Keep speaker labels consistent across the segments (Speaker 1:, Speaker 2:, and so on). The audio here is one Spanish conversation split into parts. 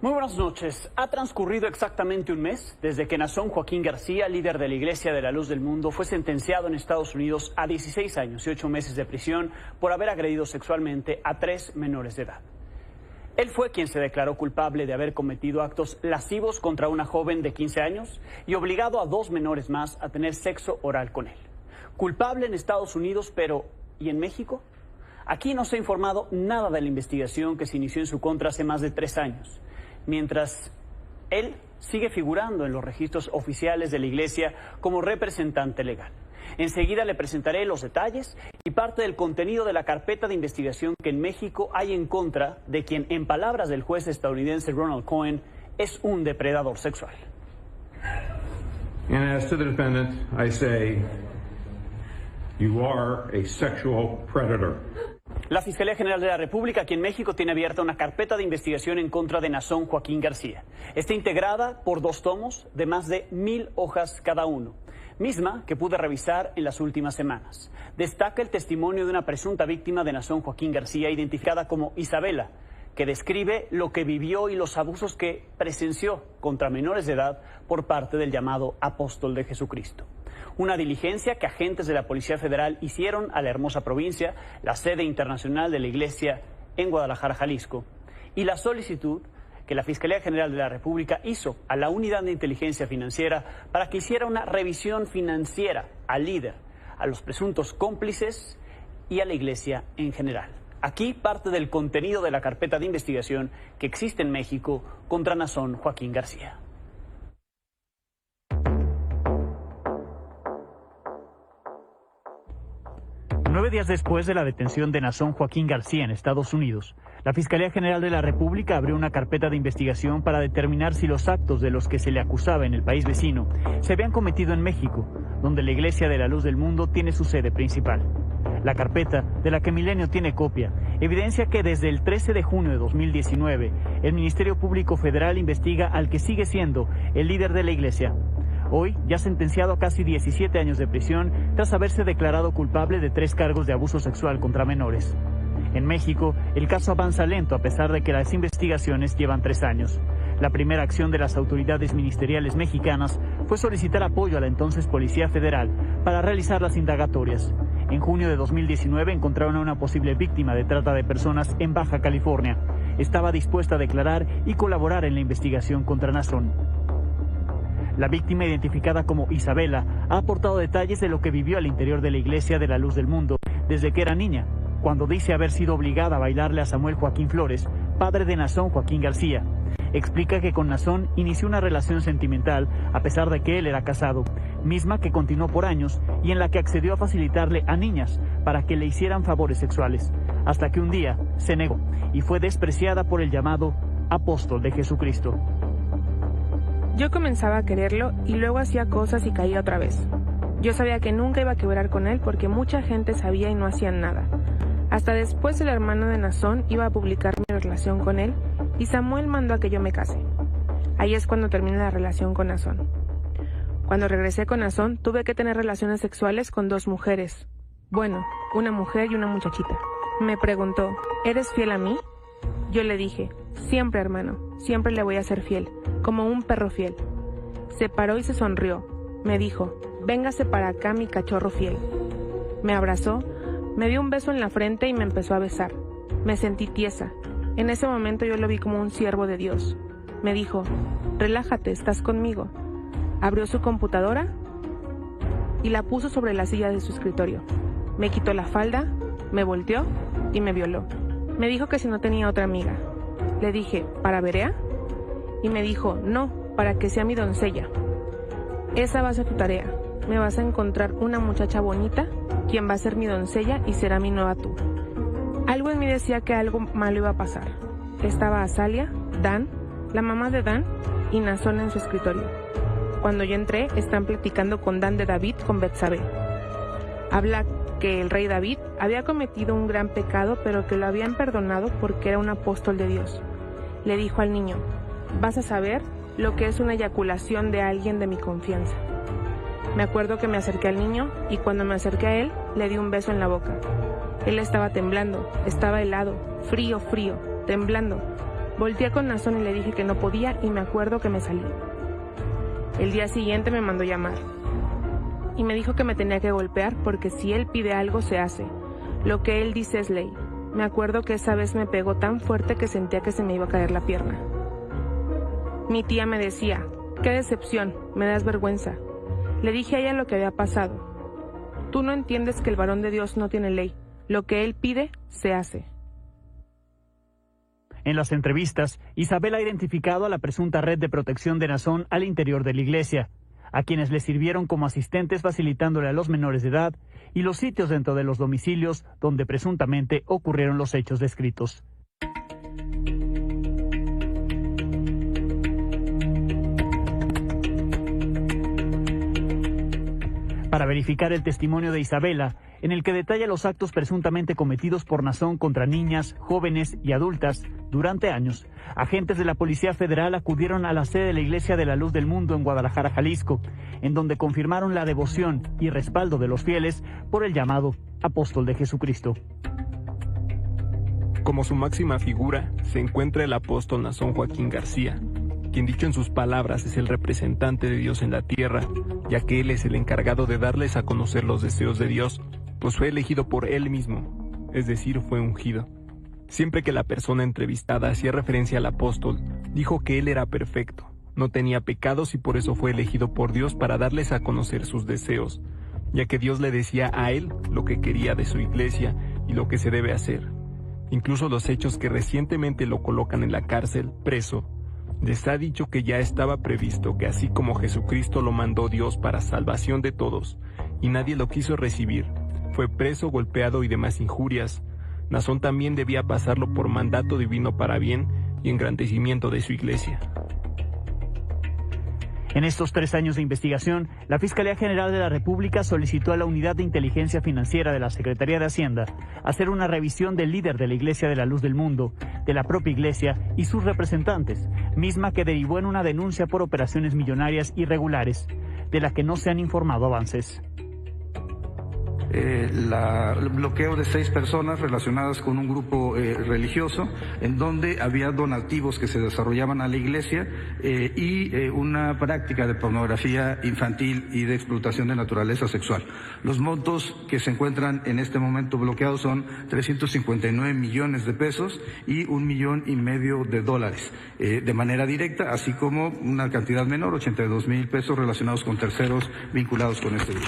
Speaker 1: Muy buenas noches. Ha transcurrido exactamente un mes desde que Nazón Joaquín García, líder de la Iglesia de la Luz del Mundo, fue sentenciado en Estados Unidos a 16 años y 8 meses de prisión por haber agredido sexualmente a 3 menores de edad. Él fue quien se declaró culpable de haber cometido actos lascivos contra una joven de 15 años y obligado a 2 menores más a tener sexo oral con él. Culpable en Estados Unidos, pero ¿y en México? Aquí no se ha informado nada de la investigación que se inició en su contra hace más de 3 años. Mientras él sigue figurando en los registros oficiales de la Iglesia como representante legal. Enseguida le presentaré los detalles y parte del contenido de la carpeta de investigación que en México hay en contra de quien, en palabras del juez estadounidense Ronald Cohen, es un depredador sexual.
Speaker 2: And as to the defendant, I say, you are a sexual predator.
Speaker 1: La Fiscalía General de la República aquí en México tiene abierta una carpeta de investigación en contra de Nazón Joaquín García. Está integrada por 2 tomos de más de 1000 hojas cada uno, misma que pude revisar en las últimas semanas. Destaca el testimonio de una presunta víctima de Nazón Joaquín García, identificada como Isabela, que describe lo que vivió y los abusos que presenció contra menores de edad por parte del llamado Apóstol de Jesucristo. Una diligencia que agentes de la Policía Federal hicieron a la hermosa provincia, la sede internacional de la Iglesia en Guadalajara, Jalisco, y la solicitud que la Fiscalía General de la República hizo a la Unidad de Inteligencia Financiera para que hiciera una revisión financiera al líder, a los presuntos cómplices y a la Iglesia en general. Aquí parte del contenido de la carpeta de investigación que existe en México contra Nazón Joaquín García. Nueve días después de la detención de Nazón Joaquín García en Estados Unidos, la Fiscalía General de la República abrió una carpeta de investigación para determinar si los actos de los que se le acusaba en el país vecino se habían cometido en México, donde la Iglesia de la Luz del Mundo tiene su sede principal. La carpeta, de la que Milenio tiene copia, evidencia que desde el 13 de junio de 2019, el Ministerio Público Federal investiga al que sigue siendo el líder de la Iglesia. Hoy, ya sentenciado a casi 17 años de prisión tras haberse declarado culpable de 3 cargos de abuso sexual contra menores. En México, el caso avanza lento a pesar de que las investigaciones llevan 3 años. La primera acción de las autoridades ministeriales mexicanas fue solicitar apoyo a la entonces Policía Federal para realizar las indagatorias. En junio de 2019 encontraron a una posible víctima de trata de personas en Baja California. Estaba dispuesta a declarar y colaborar en la investigación contra Nazón. La víctima, identificada como Isabela, ha aportado detalles de lo que vivió al interior de la Iglesia de la Luz del Mundo desde que era niña, cuando dice haber sido obligada a bailarle a Samuel Joaquín Flores, padre de Nazón Joaquín García. Explica que con Nazón inició una relación sentimental a pesar de que él era casado, misma que continuó por años y en la que accedió a facilitarle a niñas para que le hicieran favores sexuales, hasta que un día se negó y fue despreciada por el llamado Apóstol de Jesucristo.
Speaker 3: Yo comenzaba a quererlo y luego hacía cosas y caía otra vez. Yo sabía que nunca iba a quebrar con él porque mucha gente sabía y no hacían nada. Hasta después el hermano de Nazón iba a publicar mi relación con él y Samuel mandó a que yo me case. Ahí es cuando terminé la relación con Nazón. Cuando regresé con Nazón tuve que tener relaciones sexuales con 2 mujeres. Bueno, una mujer y una muchachita. Me preguntó, ¿eres fiel a mí? Yo le dije, siempre hermano, siempre le voy a ser fiel, como un perro fiel. Se paró y se sonrió. Me dijo, véngase para acá mi cachorro fiel. Me abrazó, me dio un beso en la frente y me empezó a besar. Me sentí tiesa. En ese momento yo lo vi como un siervo de Dios. Me dijo, relájate, estás conmigo. Abrió su computadora y la puso sobre la silla de su escritorio. Me quitó la falda, me volteó y me violó. Me dijo que si no tenía otra amiga. Le dije, ¿para Berea? Y me dijo, no, para que sea mi doncella. Esa va a ser tu tarea. Me vas a encontrar una muchacha bonita, quien va a ser mi doncella y será mi nueva tú. Algo en mí decía que algo malo iba a pasar. Estaba Azalia, Dan, la mamá de Dan y Nazón en su escritorio. Cuando yo entré, están platicando con Dan de David con Betsabé. Habla que el rey David había cometido un gran pecado, pero que lo habían perdonado porque era un apóstol de Dios. Le dijo al niño, vas a saber lo que es una eyaculación de alguien de mi confianza. Me acuerdo que me acerqué al niño y cuando me acerqué a él, le di un beso en la boca. Él estaba temblando, estaba helado, frío, temblando. Volteé con Nazón y le dije que no podía y me acuerdo que me salí. El día siguiente me mandó llamar y me dijo que me tenía que golpear porque si él pide algo se hace. Lo que él dice es ley. Me acuerdo que esa vez me pegó tan fuerte que sentía que se me iba a caer la pierna. Mi tía me decía, qué decepción, me das vergüenza. Le dije a ella lo que había pasado. Tú no entiendes que el varón de Dios no tiene ley. Lo que él pide, se hace.
Speaker 1: En las entrevistas, Isabel ha identificado a la presunta red de protección de Nazón al interior de la iglesia, a quienes le sirvieron como asistentes facilitándole a los menores de edad y los sitios dentro de los domicilios donde presuntamente ocurrieron los hechos descritos. Para verificar el testimonio de Isabela, en el que detalla los actos presuntamente cometidos por Nazón contra niñas, jóvenes y adultas durante años, agentes de la Policía Federal acudieron a la sede de la Iglesia de la Luz del Mundo en Guadalajara, Jalisco, en donde confirmaron la devoción y respaldo de los fieles por el llamado Apóstol de Jesucristo.
Speaker 4: Como su máxima figura se encuentra el apóstol Nazón Joaquín García, quien dicho en sus palabras es el representante de Dios en la tierra, ya que él es el encargado de darles a conocer los deseos de Dios, pues fue elegido por él mismo, es decir, fue ungido. Siempre que la persona entrevistada hacía referencia al apóstol, dijo que él era perfecto, no tenía pecados y por eso fue elegido por Dios para darles a conocer sus deseos, ya que Dios le decía a él lo que quería de su iglesia y lo que se debe hacer. Incluso los hechos que recientemente lo colocan en la cárcel, preso, les ha dicho que ya estaba previsto que así como Jesucristo lo mandó Dios para salvación de todos, y nadie lo quiso recibir, fue preso, golpeado y demás injurias, Nazón también debía pasarlo por mandato divino para bien y engrandecimiento de su iglesia.
Speaker 1: En estos 3 años de investigación, la Fiscalía General de la República solicitó a la Unidad de Inteligencia Financiera de la Secretaría de Hacienda hacer una revisión del líder de la Iglesia de la Luz del Mundo, de la propia iglesia y sus representantes, misma que derivó en una denuncia por operaciones millonarias irregulares, de la que no se han informado avances.
Speaker 5: El bloqueo de 6 personas relacionadas con un grupo religioso, en donde había donativos que se desarrollaban a la iglesia y una práctica de pornografía infantil y de explotación de naturaleza sexual. Los montos que se encuentran en este momento bloqueados son 359 millones de pesos y $1,5 millones de manera directa, así como una cantidad menor, 82,000 pesos relacionados con terceros vinculados con este grupo.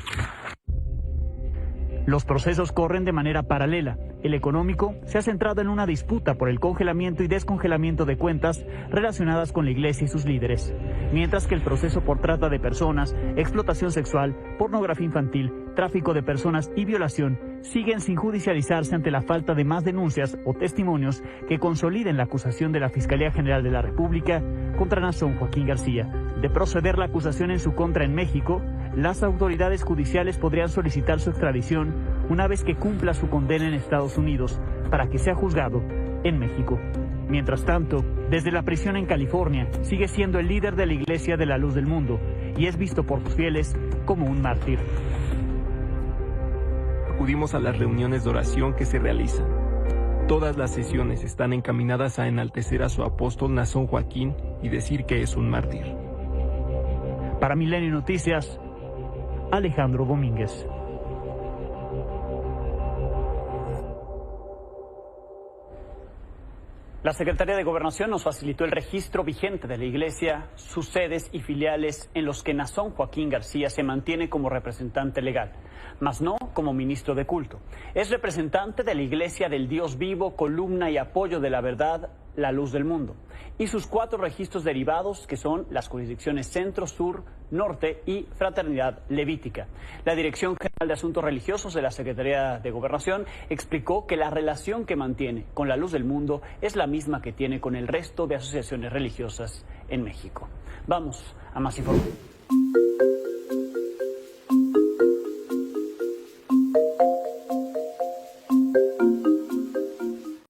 Speaker 1: Los procesos corren de manera paralela. El económico se ha centrado en una disputa por el congelamiento y descongelamiento de cuentas relacionadas con la iglesia y sus líderes, mientras que el proceso por trata de personas, explotación sexual, pornografía infantil, tráfico de personas y violación siguen sin judicializarse ante la falta de más denuncias o testimonios que consoliden la acusación de la Fiscalía General de la República contra Nazón Joaquín García. De proceder la acusación en su contra en México, las autoridades judiciales podrían solicitar su extradición una vez que cumpla su condena en Estados Unidos para que sea juzgado en México. Mientras tanto, desde la prisión en California, sigue siendo el líder de la Iglesia de la Luz del Mundo y es visto por sus fieles como un mártir.
Speaker 4: Acudimos a las reuniones de oración que se realizan. Todas las sesiones están encaminadas a enaltecer a su apóstol Nazón Joaquín y decir que es un mártir.
Speaker 1: Para Milenio Noticias, Alejandro Domínguez. La Secretaría de Gobernación nos facilitó el registro vigente de la Iglesia, sus sedes y filiales en los que Nazón Joaquín García se mantiene como representante legal, mas no como ministro de culto. Es representante de la Iglesia del Dios vivo, columna y apoyo de la verdad, la Luz del Mundo, y sus 4 registros derivados, que son las jurisdicciones Centro, Sur, Norte y Fraternidad Levítica. La Dirección General de Asuntos Religiosos de la Secretaría de Gobernación explicó que la relación que mantiene con la Luz del Mundo es la misma que tiene con el resto de asociaciones religiosas en México. Vamos a más información.